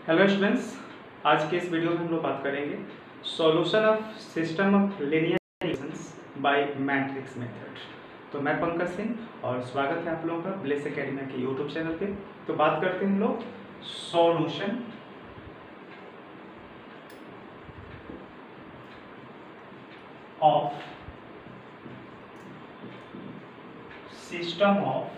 Hello students, आज के इस वीडियो में हम लोग बात करेंगे solution of system of linear equations bye matrix method. तो मैं पंकज सिंह और स्वागत है आप लोगों का ब्लेस एकेडमी के यूट्यूब चैनल पे। तो बात करते हैं हम लोग solution of system of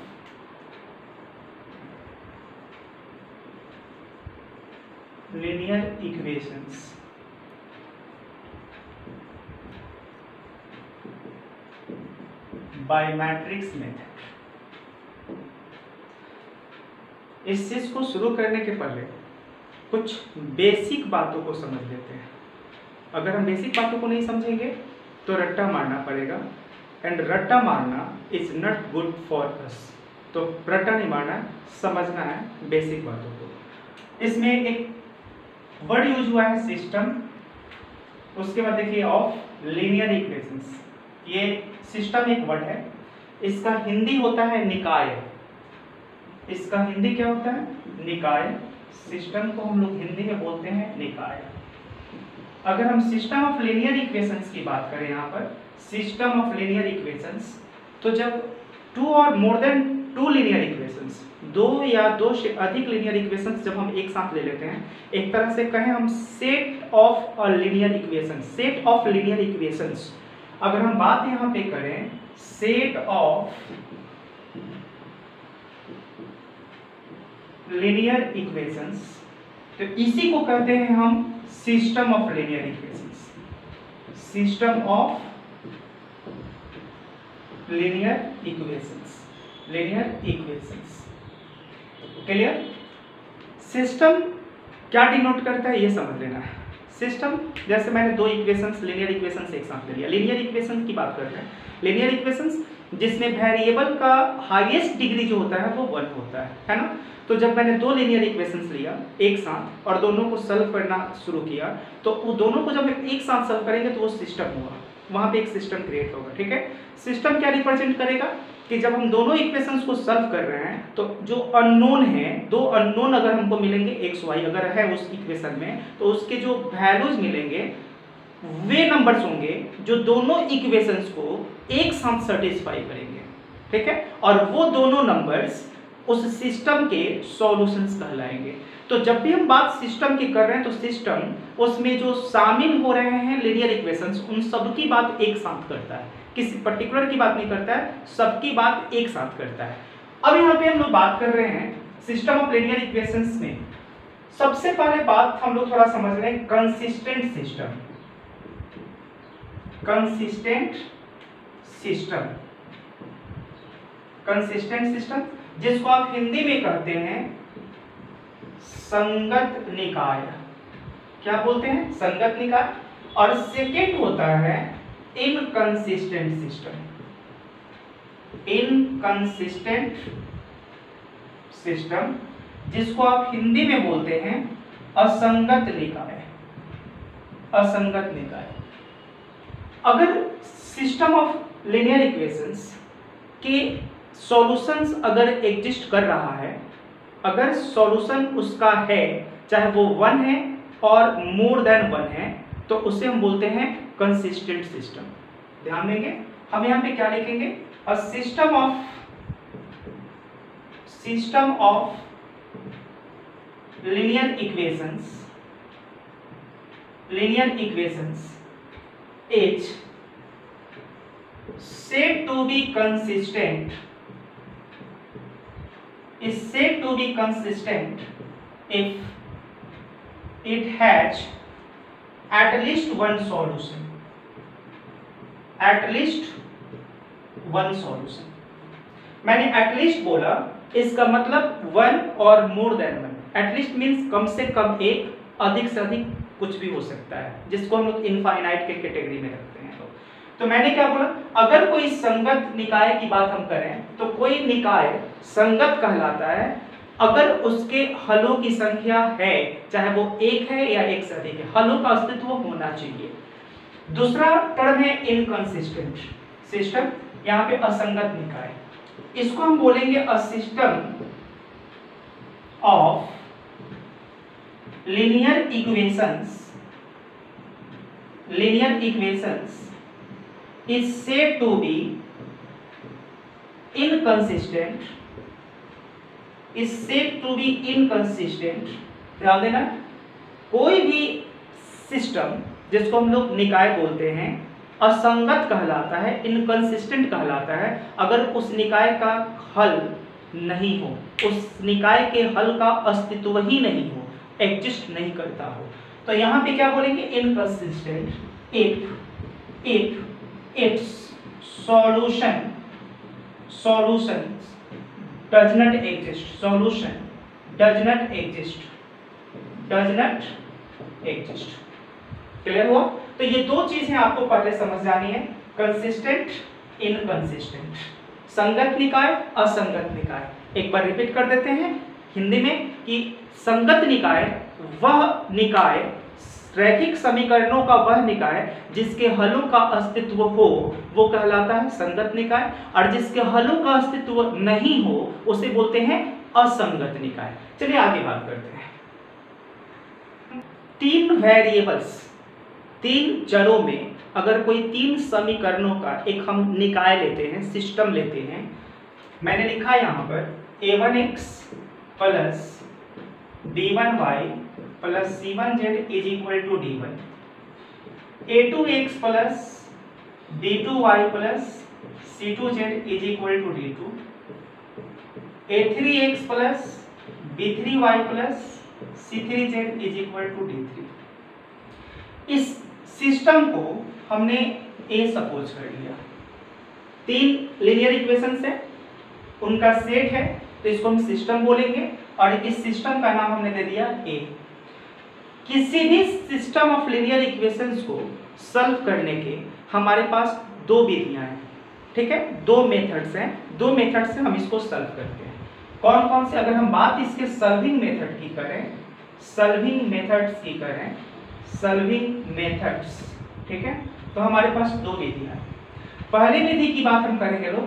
linear equations by matrix method। इस चीज को शुरू करने के पहले कुछ बेसिक बातों को समझ लेते हैं। अगर हम बेसिक बातों को नहीं समझेंगे तो रट्टा मारना पड़ेगा, एंड रट्टा मारना is not good for us. तो रट्टा नहीं मारना है, समझना है बेसिक बातों को। इसमें एक वर्ड यूज हुआ है सिस्टम, उसके बाद देखिए ऑफ लीनियर इक्वेशंस। ये सिस्टम एक वर्ड है, इसका हिंदी होता है निकाय। इसका हिंदी क्या होता है? निकाय। सिस्टम को हम लोग हिंदी में बोलते हैं निकाय। अगर हम सिस्टम ऑफ लीनियर इक्वेशंस की बात करें, यहाँ पर सिस्टम ऑफ लीनियर इक्वेशंस, तो जब टू और more than two linear equations, दो या दो से अधिक लीनियर इक्वेशंस जब हम एक साथ ले लेते हैं, एक तरह से कहें हम set of a linear equation, set of linear equations. अगर हम बात यहाँ पे करें सेट ऑफ लीनियर इक्वेशंस, तो इसी को कहते हैं हम system of linear equations. System of linear equations, linear equations. Clear? System क्या डिनोट करता है ये समझ लेना है। सिस्टम, जैसे मैंने दो इक्वेशंस लीनियर इक्वेशंस एक साथ ले लिया। लीनियर इक्वेशंस की बात करते हैं, लीनियर इक्वेशंस जिसमें वेरिएबल का हाईएस्ट डिग्री जो होता है वो 1 होता है ना। तो जब मैंने दो लीनियर इक्वेशंस लिया एक साथ और दोनों को सॉल्व करना शुरू किया, तो वो दोनों को जब हम एक साथ सॉल्व करेंगे तो वो सिस्टम हुआ, वहां पे एक सिस्टम क्रिएट होगा। ठीक है, सिस्टम क्या रिप्रेजेंट करेगा कि जब हम दोनों इक्वेशंस को सॉल्व कर रहे हैं तो जो अननोन है, दो अननोन अगर हमको मिलेंगे एक्स वाई अगर है उस इक्वेशन में, तो उसके जो वैल्यूज मिलेंगे वे नंबर्स होंगे जो दोनों इक्वेशंस को एक साथ सेटिस्फाई करेंगे। ठीक है, और वो दोनों नंबर्स उस सिस्टम के सॉल्यूशंस कहलाएंगे। तो जब भी हम बात सिस्टम की कर रहे हैं तो सिस्टम उसमें जो शामिल हो रहे हैं लीनियर इक्वेशंस, उन सब की बात एक साथ करता है, किसी पर्टिकुलर की बात नहीं करता है, सबकी बात एक साथ करता है। अब यहाँ पे हम लोग बात कर रहे हैं सिस्टम ऑफ लीनियर इक्वेशंस में। सबसे पहले बात हम लोग थोड़ा समझ रहे हैं consistent system. Consistent system, consistent system जिसको आप हिंदी में कहते हैं संगत निकाय। क्या बोलते हैं? संगत निकाय। और सेकेंड होता है इनकंसिस्टेंट सिस्टम। इनकंसिस्टेंट सिस्टम जिसको आप हिंदी में बोलते हैं असंगत निकाय। असंगत निकाय। अगर सिस्टम ऑफ लीनियर इक्वेशंस के सॉल्यूशंस अगर एग्जिस्ट कर रहा है, अगर सॉल्यूशन उसका है चाहे वो 1 है और मोर देन 1 है, तो उसे हम बोलते हैं कंसिस्टेंट सिस्टम। ध्यान देंगे, हम यहाँ पे क्या लिखेंगे? A system of linear equations is said to be consistent if it has at least one solution. At least one solution. मैंने at least बोला, इसका मतलब 1 और more than 1. At least means कम से कम एक, अधिक से अधिक कुछ भी हो सकता है, जिसको हम लोग इनफाइनाइट के कैटेगरी में रखते हैं। तो मैंने क्या बोला? अगर कोई संगत निकाय की बात हम करें तो कोई निकाय संगत कहलाता है अगर उसके हलों की संख्या है, चाहे वो 1 है या 1 से अधिक है, हलों का अस्तित्व होना चाहिए। दूसरा टर्म है इनकंसिस्टेंट सिस्टम, यहाँ पे असंगत निकाय। इसको हम बोलेंगे a system of linear equations is said to be inconsistent, ध्यान देना, कोई भी सिस्टम जिसको हम लोग निकाय बोलते हैं असंगत कहलाता है, इनकंसिस्टेंट कहलाता है, अगर उस निकाय का हल नहीं हो, उस निकाय के हल का अस्तित्व ही नहीं हो, एग्जिस्ट नहीं करता हो। तो यहाँ पे क्या बोलेंगे, inconsistent if it's solution does not exist, solution does not exist, clear हुआ? तो ये दो चीजें आपको पहले समझ जानी है, कंसिस्टेंट, इनकंसिस्टेंट, संगत निकाय, असंगत निकाय। एक बार रिपीट कर देते हैं हिंदी में कि संगत निकाय वह निकाय, रैखिक समीकरणों का वह निकाय जिसके हलों का अस्तित्व हो वो कहलाता है संगत निकाय, और जिसके हलों का अस्तित्व नहीं हो उसे बोलते हैं असंगत निकाय। चलिए आगे बात करते हैं। तीन वेरिएबल्स, तीन चरों में अगर कोई तीन समीकरणों का एक हम निकाय लेते हैं, सिस्टम लेते हैं, मैंने लिखा यहाँ पर a1x plus b1y plus c1z is equal to d1, a2x plus b2y plus c2z is equal to d2, a3x plus b3y plus c3z is equal to d3। इस सिस्टम को हमने ए सपोज कर लिया, तीन लीनियर इक्वेशंस है, उनका set है, तो इसको हम सिस्टम बोलेंगे, और इस सिस्टम का नाम हमने दे दिया ए। किसी भी सिस्टम ऑफ लीनियर इक्वेशंस को सॉल्व करने के हमारे पास दो विधियां हैं, ठीक है, दो मेथड्स हैं, दो मेथड से हम इसको सॉल्व करते हैं। कौन कौन से? अगर हम बात इसके सॉल्विंग मेथड की करें, सॉल्विंग मेथड्स, ठीक है, तो हमारे पास दो विधियां हैं। पहली विधि की बात हम करेंगे लोग,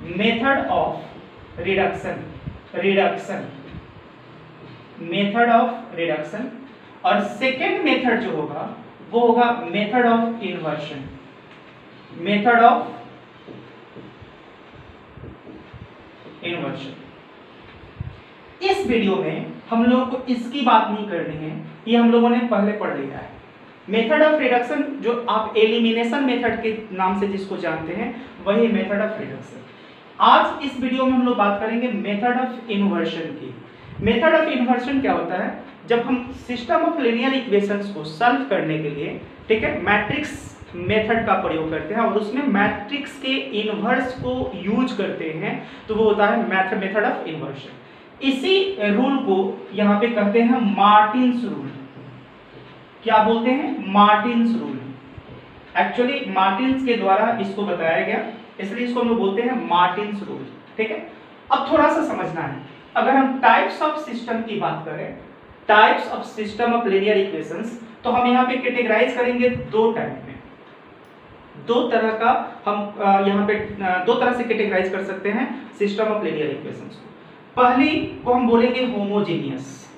मेथड ऑफ रिडक्शन, और सेकेंड मेथड जो होगा वो होगा मेथड ऑफ इन्वर्शन। इस वीडियो में हम लोगों को इसकी बात नहीं करनी है, ये हम लोगों ने पहले पढ़ लिया है। मेथड ऑफ रिडक्शन जो आप एलिमिनेशन मेथड के नाम से जिसको जानते हैं, वही मेथड ऑफ रिडक्शन। आज इस वीडियो में हम लोग बात करेंगे मेथड ऑफ इन्वर्शन की। मेथड ऑफ इन्वर्शन क्या होता है? जब हम सिस्टम ऑफ लीनियर इक्वेशंस को सॉल्व करने के लिए, ठीक है, मैट्रिक्स मेथड का प्रयोग करते हैं और उसमें मैट्रिक्स के इनवर्स को यूज करते हैं, तो वो होता है मेथड ऑफ इन्वर्शन। इसी रूल को यहाँ पे कहते हैं मार्टिन्स रूल। क्या बोलते हैं? Martins rule. एक्चुअली मार्टिन्स के द्वारा इसको बताया गया, इसलिए इसको हम लोग बोलते हैं मार्टिन्स रूल, ठीक है। अब थोड़ा सा समझना है, अगर हम टाइप्स ऑफ सिस्टम की बात करें, types of system of linear equations, तो हम यहाँ पे कैटेगराइज करेंगे दो टाइप में। दो तरह का हम यहाँ पे दो तरह से कैटेगराइज कर सकते हैं सिस्टम ऑफ लीनियर इक्वेशंस को। पहली को हम बोलेंगे होमोजेनियस।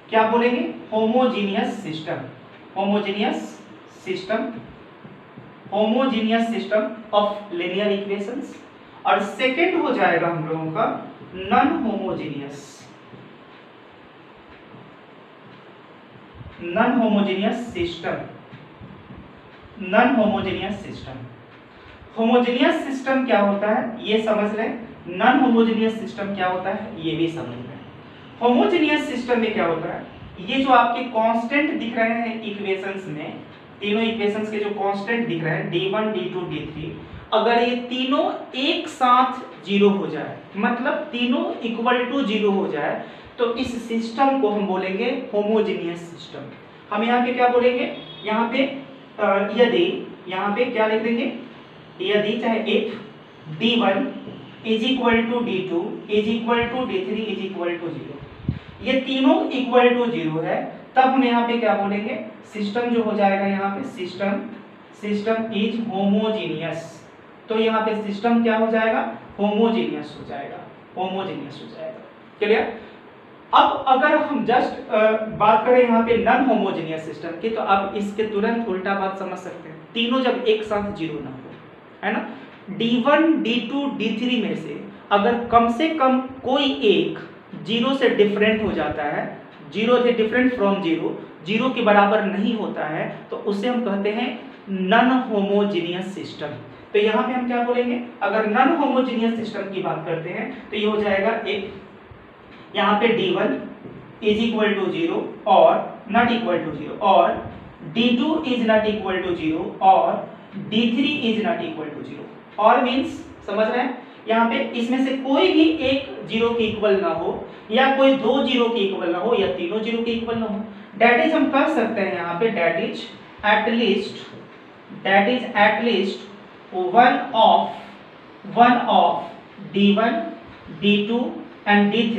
क्या बोलेंगे? Homogeneous system of linear equations. और सेकंड हो जाएगा हम लोगों का non homogeneous system. Homogeneous system क्या होता है ये समझ लें, नॉन होमोजेनियस सिस्टम क्या होता है ये भी समझ लें। होमोजेनियस सिस्टम में क्या होता है, ये जो आपके कांस्टेंट दिख रहे हैं इक्वेशंस में, तीनों इक्वेशंस के जो कांस्टेंट दिख रहे हैं d1 d2 d3, अगर ये तीनों एक साथ जीरो हो जाए, मतलब तीनों इक्वल टू जीरो हो जाए, तो इस सिस्टम को हम बोलेंगे होमोजेनियस सिस्टम। हम यहाँ पे क्या बोलेंगे? यहाँ पे यदि यहाँ पे क्या लिख देंगे? यदि चाहे if d1 is equal to d2 is equal to d3 is equal to 0, ये तीनों इक्वल टू 0 है, तब हम यहाँ पे क्या बोलेंगे? सिस्टम जो हो जाएगा यहाँ पे सिस्टम इज होमोजेनियस। तो यहाँ पे सिस्टम क्या हो जाएगा? होमोजेनियस हो जाएगा। क्लियर? अब अगर हम जस्ट बात करें यहाँ पे नॉन होमोजेनियस सिस्टम की, तो अब इसके तुरंत उल्टा बात समझ सकते हैं। तीनों जब एक साथ जीरो ना हो, है ना, D1 D2 D3 में से अगर कम से कम कोई एक जीरो से डिफरेंट हो जाता है, जीरो से डिफरेंट फ्रॉम जीरो, जीरो के बराबर नहीं होता है, तो उसे हम कहते हैं नॉन होमोजेनियस सिस्टम। तो यहाँ पे हम क्या बोलेंगे, अगर नॉन होमोजेनियस सिस्टम की बात करते हैं तो ये हो जाएगा एक, यहाँ पे D1 इज इक्वल टू 0 और नॉट इक्वल टू 0, और D2 is not equal to 0 और D3 is not equal to 0। और मीन्स समझ रहे हैं, यहाँ पे इसमें से कोई भी एक जीरो के इक्वल ना हो, या कोई दो जीरो के इक्वल ना हो, या तीनों जीरो के इक्वल ना हो। दैट इज हम कह सकते हैं यहाँ पे that is at least one of D1 D2 and D3,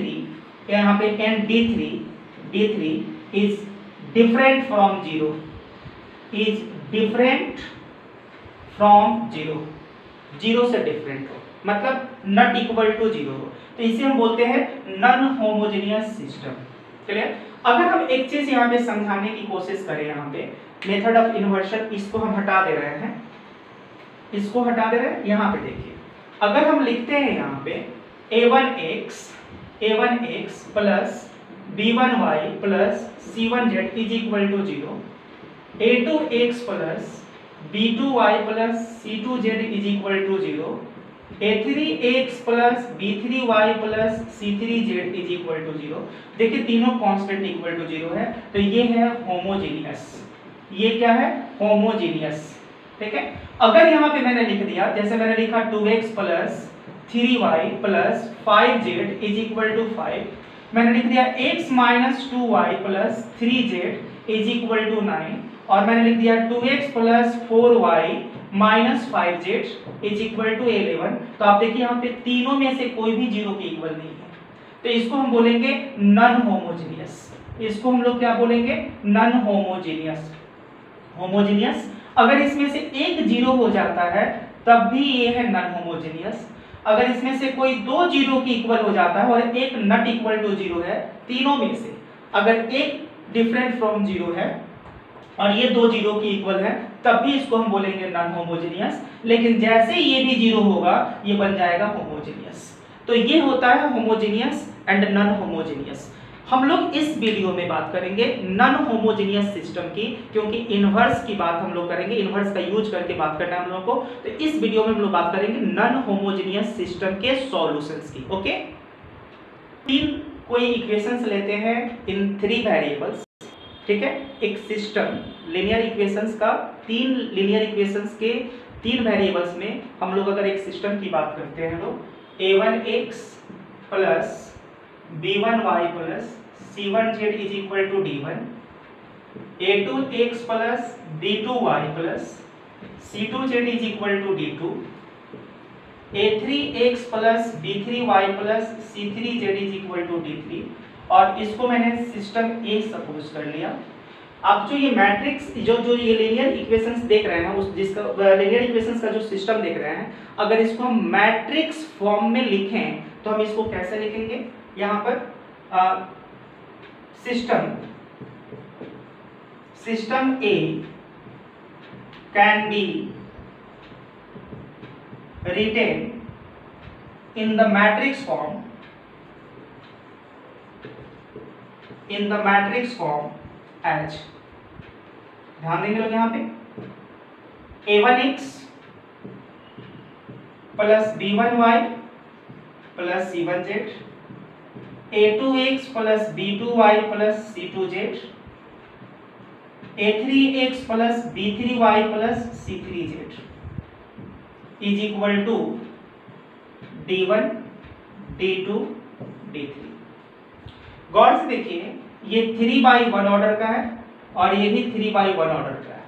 यहाँ पे and D3 is different from zero, is different from zero, zero से डिफरेंट हो, मतलब नॉट इक्वल टू जीरो हो, तो इसे हम बोलते हैं नॉन होमोजेनियस सिस्टम। क्लियर? अगर हम एक चीज यहाँ पे समझाने की कोशिश करें, यहाँ पे मेथड ऑफ इन्वर्शन, इसको हम हटा दे रहे हैं, इसको हटा दे रहे हैं। यहाँ पे देखिए, अगर हम लिखते हैं यहाँ पे a1x plus b1y plus c1z is equal to 0, a2x plus b2y plus c2z is equal to 0, a3x plus b3y plus c3z is equal to 0। देखिए तीनों कांस्टेंट इक्वल टू 0 है, तो ये है होमोजेनियस। ये क्या है? होमोजेनियस। ठीक है, अगर यहाँ पे मैंने लिख दिया, जैसे मैंने लिखा 2x plus 3y plus 5z is equal to 5, मैंने लिख दिया x minus 2y plus 3z is equal to 9, और मैंने लिख दिया 2x plus 4y minus 5z is equal to 11। तो आप देखिए यहाँ पे तीनों में से कोई भी जीरो के इक्वल नहीं है, तो इसको हम बोलेंगे नॉन होमोजेनियस। इसको हम लोग क्या बोलेंगे? Non homogeneous. होमोजेनियस अगर इसमें से एक जीरो हो जाता है तब भी ये है नॉन होमोजेनियस। अगर इसमें से कोई दो जीरो की इक्वल हो जाता है और एक नॉट इक्वल टू जीरो है, तीनों में से अगर एक डिफरेंट फ्रॉम जीरो है और ये दो जीरो की इक्वल है, तब भी इसको हम बोलेंगे नॉन होमोजेनियस। लेकिन जैसे ये भी जीरो होगा, ये बन जाएगा होमोजेनियस। तो ये होता है होमोजेनियस एंड नॉन होमोजेनियस। हम लोग इस वीडियो में बात करेंगे नॉन होमोजेनियस सिस्टम की, क्योंकि इनवर्स की बात हम लोग करेंगे, इनवर्स का यूज करके बात करना है हम लोग को। तो इस वीडियो में हम लोग बात करेंगे नॉन होमोजेनियस सिस्टम के सॉल्यूशंस की। ओके, तीन कोई इक्वेशंस लेते हैं इन 3 वेरिएबल्स। ठीक है, एक सिस्टम लीनियर इक्वेशंस का, तीन लीनियर इक्वेशंस के 3 वेरिएबल्स में हम लोग अगर एक सिस्टम की बात करते हैं, तो a1x plus b1y plus c1z is equal to d1, a2x plus b2y plus c2z is equal to d2, a3x plus b3y plus c3z is equal to d3, और इसको मैंने सिस्टम ए सपोज कर लिया। अब जो ये मैट्रिक्स जो ये लीनियर इक्वेशंस देख रहे हैं, उस जिसका लीनियर इक्वेशंस का जो सिस्टम देख रहे हैं, अगर इसको हम मैट्रिक्स फॉर्म में लिखें तो हम इसको कैसे लिखेंगे? यहाँ पर system A can be written in the matrix form as, ध्यान देंगे लोग यहाँ पे a1x plus b1y plus c1z, a2x plus b2y plus c2z, a3x plus b3y plus c3z is equal to d1 d2 d3। गौर से देखिए, ये 3/1 order का है और ये भी 3/1 ऑर्डर का है।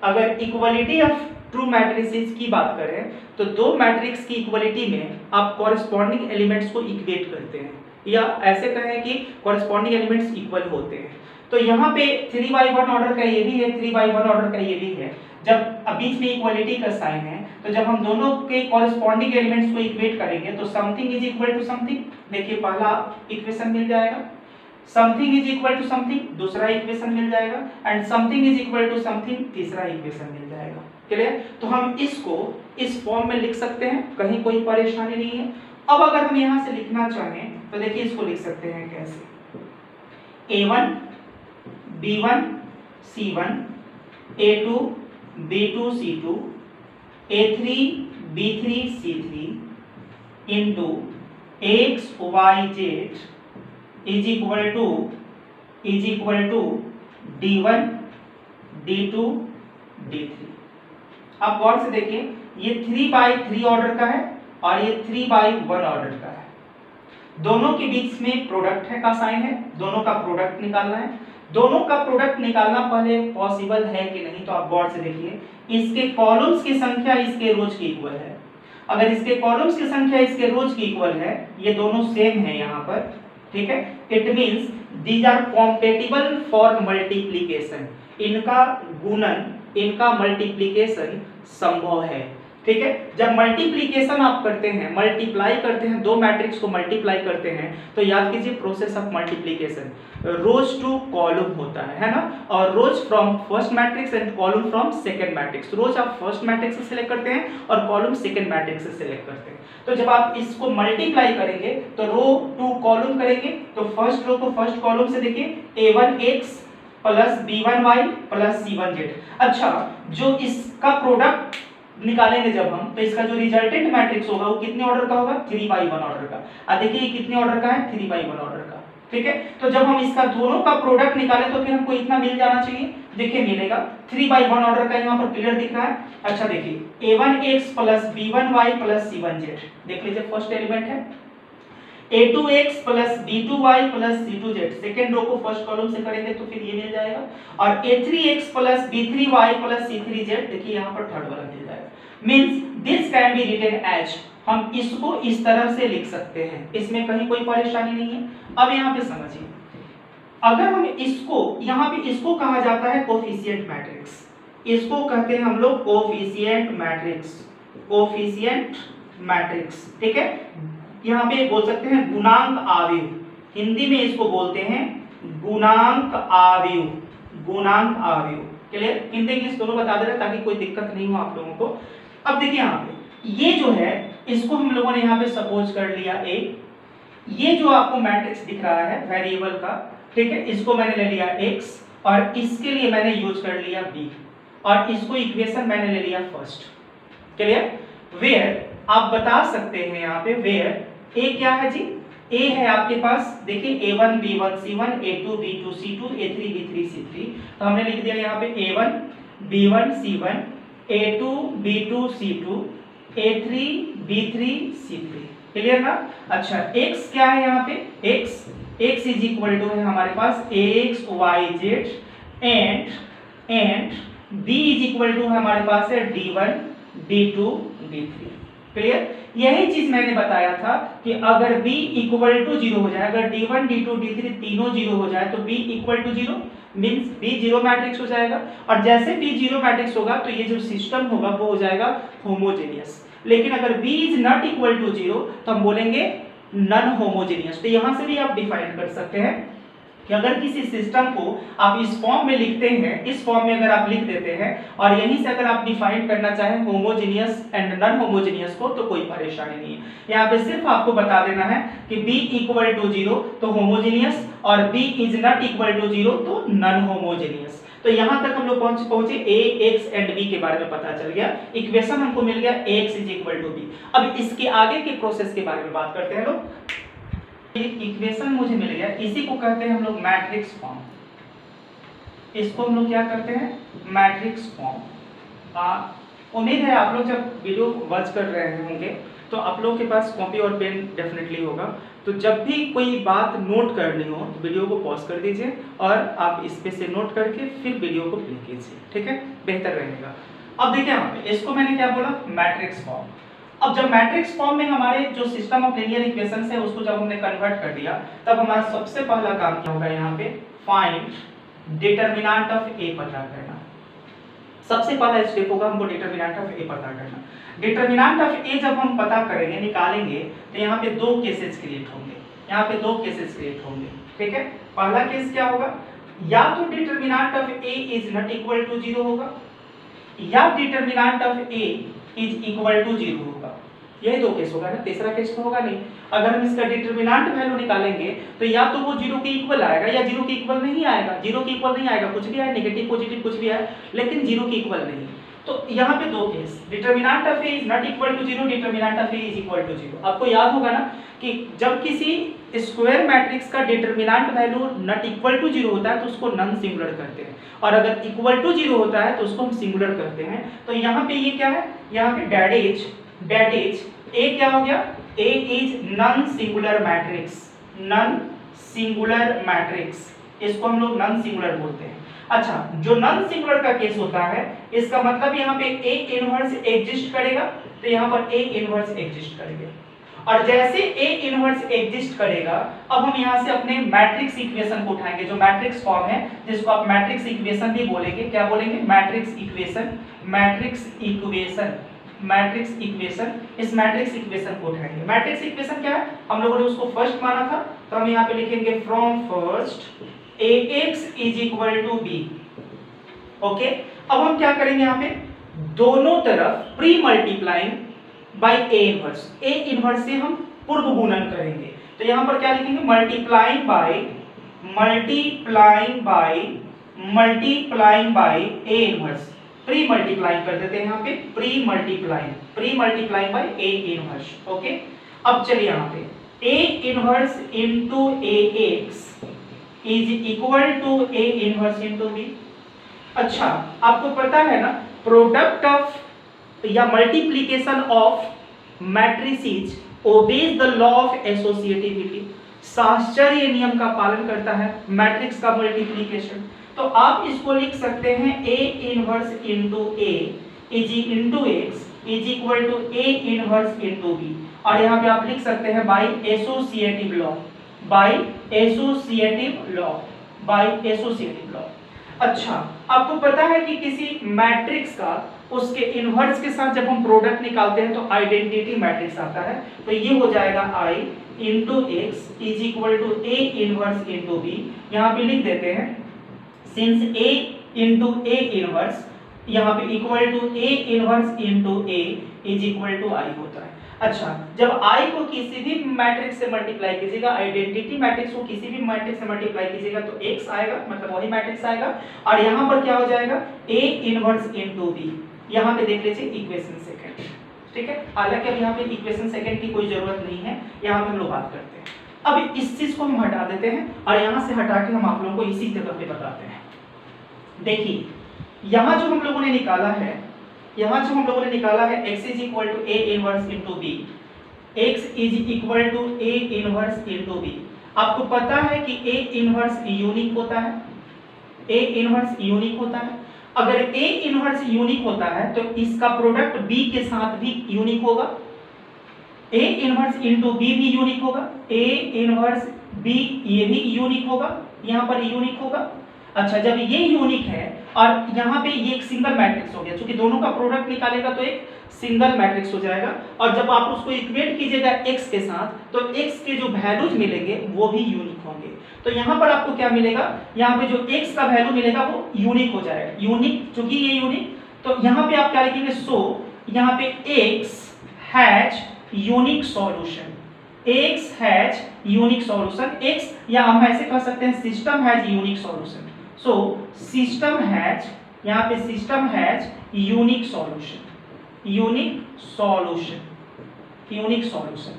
अगर इक्वलिटी ऑफ ट्रू मैट्रिसेस की बात करें तो दो मैट्रिक्स की इक्वलिटी में आप कॉरेस्पॉन्डिंग एलिमेंट्स को इक्वेट करते हैं, या ऐसे कहें कि कॉरेस्पॉन्डिंग एलिमेंट्स इक्वल होते हैं। तो यहाँ पे 3/1 ऑर्डर का ये भी है, 3/1 ऑर्डर का ये भी है। जब बीच में इक्वलिटी का साइन है, तो जब हम दोनों के कॉरेस्पॉन्डिंग एलिमेंट्स को इक्वेट करेंगे तो something is equal to something. देखिए पहला इक्वेशन मिल जाएगा, something is equal to something दूसरा इक्वेशन मिल जाएगा, and something is equal to something तीसरा इक्वेशन मिल जाएगा। क्लियर? तो हम इसको इस फॉर्म में लिख सकते हैं, कहीं कोई परेशानी नहीं है। अब अगर हम यहां से लिखना चाहें तो देखिए इसको लिख सकते हैं कैसे, a1 b1 c1 a2 b2 c2 a3 b3 c3 into x y z is equal to d1 d2 d3। आप गौर से देखिए ये 3/3 ऑर्डर का है और ये 3/1 ऑर्डर का है। दोनों के बीच में प्रोडक्ट है का साइन है, दोनों का प्रोडक्ट निकालना है। दोनों का प्रोडक्ट निकालना पहले पॉसिबल है कि नहीं, तो आप गौर से देखिए इसके कॉलम्स की संख्या इसके रोज की इक्वल है। अगर इसके कॉलम्स की संख्या इसके रोज की इक्वल है, ये दोनों सेम है यहाँ पर, ठीक है, it means these are compatible for multiplication. इनका गुणन, इनका मल्टीप्लिकेशन संभव है। ठीक है, जब मल्टीप्लिकेशन आप करते हैं, मल्टीप्लाई करते हैं, दो मैट्रिक्स को मल्टीप्लाई करते हैं, तो याद कीजिए process of multiplication rows to column होता है ना, और rows from first matrix and column from second matrix. Rows आप फर्स्ट मैट्रिक्स से सिलेक्ट करते हैं और कॉलम सेकंड मैट्रिक्स से सिलेक्ट करते हैं। तो जब आप इसको मल्टीप्लाई करेंगे तो रो टू कॉलम करेंगे, तो फर्स्ट रो को फर्स्ट कॉलम से देखिए a1x plus b1y plus c1z। अच्छा, जो इसका प्रोडक्ट निकालेंगे जब हम, तो इसका जो रिजल्टेंट मैट्रिक्स होगा वो कितने ऑर्डर का होगा, 3/1 ऑर्डर का। अब देखिए ये कितने ऑर्डर का है, 3/1 ऑर्डर का। ठीक है, तो जब हम इसका दोनों का प्रोडक्ट निकालें तो फिर हमको इतना मिल जाना चाहिए, देखिए मिलेगा 3/1 ऑर्डर का, यहाँ पर क्लियर दिख रहा है। अच्छा देखिए a1x plus b1y plus c1z, देख लीजिए फर्स्ट एलिमेंट है। a2x plus b2y plus c2z, second row को फर्स्ट कॉलम से करेंगे तो फिर ये मिल जाएगा। और a3x plus b3y plus c3z, देखिए यहाँ पर थर्ड वाला मिल जाएगा। Means this can be written as, हम इसको इस तरह से लिख सकते हैं, इसमें कहीं कोई परेशानी नहीं है। अब यहाँ पे समझिए, अगर हम इसको यहाँ पे, इसको कहा जाता है कोफिशिएंट मैट्रिक्स, इसको कहते हैं हम लोग कोफिशिएंट मैट्रिक्स, कोफिशिएंट मैट्रिक्स। ठीक है, यहाँ पे बोल सकते हैं गुणांक आव्यूह, हिंदी में इसको बोलते हैं गुणांक आव्यूह, गुणांक आव्यूह। क्लियर? हिंदी इंग्लिश दोनों बता दे रहे ताकि कोई दिक्कत नहीं हो आप लोगों को। अब देखिए यहाँ पे ये जो है, इसको हम लोगों ने यहाँ पे सपोज कर लिया a, ये जो आपको मैट्रिक्स दिख रहा है वेरिएबल का, ठीक है, इसको मैंने ले लिया x और इसके लिए मैंने यूज कर लिया b, और इसको इक्वेशन मैंने ले लिया फर्स्ट। क्लियर? वेयर आप बता सकते हैं यहाँ पे, वेयर a क्या है जी, a है आपके पास, देखिए a1 b1 c1 a2 b2 c2 a3 b3 c3, तो हमने लिख दिया यहाँ पे a1 b1 c1 a2 b2 c2 a3 b3 c3। Clear ना? अच्छा, x क्या है यहाँ पे, x इज इक्वल टू है हमारे पास ax y z and b is equal to हमारे पास है d1 d2 d3। क्लियर? यही चीज मैंने बताया था कि अगर b इक्वल टू 0 हो जाए, अगर d1 d2 d3 तीनों 0 हो जाए तो b equal to 0 means b zero matrix हो जाएगा, और जैसे b जीरो मैट्रिक्स होगा तो ये जो सिस्टम होगा वो हो जाएगा होमोजेनियस। लेकिन अगर b is not equal to 0 तो हम बोलेंगे नॉन होमोजेनियस। तो यहां से भी आप डिफाइन कर सकते हैं कि अगर किसी सिस्टम को आप इस फॉर्म में लिखते हैं, इस फॉर्म में अगर आप लिख देते हैं और यहीं से अगर आप डिफाइन करना चाहें होमोजेनियस एंड नॉन होमोजेनियस को, तो कोई परेशानी नहीं है। यहाँ पे सिर्फ आपको बता देना है कि b इक्वल टू 0 तो होमोजेनियस और b is not equal to 0 तो नॉन होमोजेनियस। तो यहाँ तक हम लोग पहुंचे a, x एंड b के बारे में पता चल गया, इक्वेशन हमको मिल गया x is equal to b। अब इसके आगे के प्रोसेस के बारे में बात करते हैं लोग। एक इक्वेशन मुझे मिल गया, इसी को कहते हैं हम लोग मैट्रिक्स फॉर्म। इसको हम लोग क्या करते हैं, मैट्रिक्स फॉर्म। उम्मीद है आप लोग जब वीडियो वॉच कर रहे होंगे तो आप लोगों के पास कॉपी और पेन डेफिनेटली होगा। तो जब भी कोई बात नोट करनी हो तो वीडियो को पॉज कर दीजिए और आप इस पे से नोट करके फिर वीडियो को प्ले कीजिए, ठीक है, बेहतर रहेगा। अब देखिए यहाँ पे इसको मैंने क्या बोला, मैट्रिक्स फॉर्म। अब जब मैट्रिक्स फॉर्म में हमारे जो सिस्टम ऑफ लीनियर इक्वेशंस है उसको जब हमने कन्वर्ट कर दिया, तब हमारा सबसे पहला काम क्या होगा, यहाँ पे फाइंड डिटरमिनेंट ऑफ ए पता करना। सबसे पहला स्टेप होगा हमको डिटरमिनेंट ऑफ ए पता करना। डिटरमिनेंट ऑफ ए जब हम पता करेंगे, निकालेंगे, तो यहाँ पे दो केसेस क्रिएट होंगे। यहाँ पे दो केसेस क्रिएट होंगे, ठीक है। पहला केस क्या होगा, या तो determinant of A is not equal to 0 होगा, या determinant of A is equal to 0 होगा। यही दो केस होगा ना, तीसरा केस तो होगा नहीं। अगर हम इसका डिटरमिनेंट वैल्यू निकालेंगे तो या तो वो 0 के इक्वल आएगा या 0 के इक्वल नहीं आएगा। 0 के इक्वल नहीं आएगा, कुछ भी आए, नेगेटिव पॉजिटिव कुछ भी आए, लेकिन 0 के इक्वल नहीं। तो यहाँ पे दो case, determinant of A is not equal to 0, determinant of A is equal to 0। आपको याद होगा ना कि जब किसी स्क्वायर मैट्रिक्स का determinant value not equal to 0 होता है तो उसको नॉन सिंगुलर करते हैं, और अगर इक्वल टू 0 होता है तो उसको हम सिंगुलर करते हैं। तो यहाँ पे ये क्या है, यहाँ पे डेट इज ए क्या हो गया, A is non singular matrix, non singular matrix, इसको हम लोग नॉन सिंगुलर बोलते हैं। अच्छा, जो नॉन सिंगुलर का केस होता है इसका मतलब यहाँ पे ए इनवर्स एग्जिस्ट करेगा, तो यहाँ पर ए इनवर्स एग्जिस्ट करेगा, और जैसे ए इनवर्स एग्जिस्ट करेगा अब हम यहाँ से अपने मैट्रिक्स इक्वेशन को उठाएंगे, जो मैट्रिक्स फॉर्म है जिसको आप मैट्रिक्स इक्वेशन भी बोलेंगे। क्या बोलेंगे, matrix equation, matrix equation, matrix equation. इस मैट्रिक्स इक्वेशन को उठाएंगे। मैट्रिक्स इक्वेशन क्या है, हम लोगों ने उसको फर्स्ट माना था, तो हम यहाँ पे लिखेंगे from first ax is equal to b। Okay, अब हम क्या करेंगे, यहाँ पे दोनों तरफ pre multiplying by a inverse, a inverse से हम पूर्व गुणन करेंगे। तो यहाँ पर क्या लिखेंगे, multiplying by a inverse, pre multiplying कर देते हैं यहाँ पे, pre multiplying by a inverse. Okay, अब चलिए यहाँ पे a inverse into ax is equal to a inverse into b। अच्छा, आपको पता है ना प्रोडक्ट ऑफ या multiplication of matrices obeys the law of associativity, साहचर्य नियम का पालन करता है मैट्रिक्स का मल्टीप्लिकेशन। तो आप इसको लिख सकते हैं a inverse into a is into x is equal to a inverse into b, और यहाँ पे आप लिख सकते हैं by associative law, by associative law. अच्छा, आपको पता है कि किसी मैट्रिक्स का उसके इनवर्स के साथ जब हम प्रोडक्ट निकालते हैं तो आइडेंटिटी मैट्रिक्स आता है, तो ये हो जाएगा I into x is equal to a inverse into b। यहाँ पे लिख देते हैं since a into a inverse यहाँ पे equal to a inverse into a is equal to I होता है। अच्छा, जब I को किसी भी मैट्रिक्स से मल्टीप्लाई कीजिएगा, आइडेंटिटी मैट्रिक्स को किसी भी मैट्रिक्स से मल्टीप्लाई कीजिएगा तो x आएगा, मतलब वही मैट्रिक्स आएगा, और यहाँ पर क्या हो जाएगा a इनवर्स इनटू b। यहाँ पे देख लीजिए इक्वेशन सेकंड, ठीक है। हालांकि अब यहाँ पे इक्वेशन सेकंड की कोई जरूरत नहीं है, यहाँ पे हम लोग बात करते हैं। अब इस चीज को हम हटा देते हैं और यहाँ से हटा के हम आप लोगों को इसी जगह पे बताते हैं। देखिए, यहाँ जो हम लोगों ने निकाला है, x is equal to a inverse into b, x is equal to a inverse into b। आपको पता है कि a इनवर्स यूनिक होता है, a इनवर्स यूनिक होता है। अगर a इनवर्स यूनिक होता है तो इसका प्रोडक्ट b के साथ भी यूनिक होगा, a इनवर्स इनटू b भी यूनिक होगा, a इनवर्स b ये भी यूनिक होगा, यहाँ पर यूनिक होगा। अच्छा, जब ये यूनिक है और यहाँ पे ये एक सिंगल मैट्रिक्स हो गया, क्योंकि दोनों का प्रोडक्ट निकालेगा तो एक सिंगल मैट्रिक्स हो जाएगा, और जब आप उसको इक्वेट कीजिएगा x के साथ तो x के जो वैल्यूज मिलेंगे वो भी यूनिक होंगे। तो यहाँ पर आपको क्या मिलेगा, यहाँ पे जो x का वैल्यू मिलेगा वो यूनिक हो जाएगा, यूनिक, क्योंकि ये यूनिक। तो यहाँ पे आप क्या लिखेंगे, सो यहाँ पे x has unique solution, x has unique solution, x या हम ऐसे कह सकते हैं system has unique solution. So system has, यहाँ पे system has unique solution, unique solution.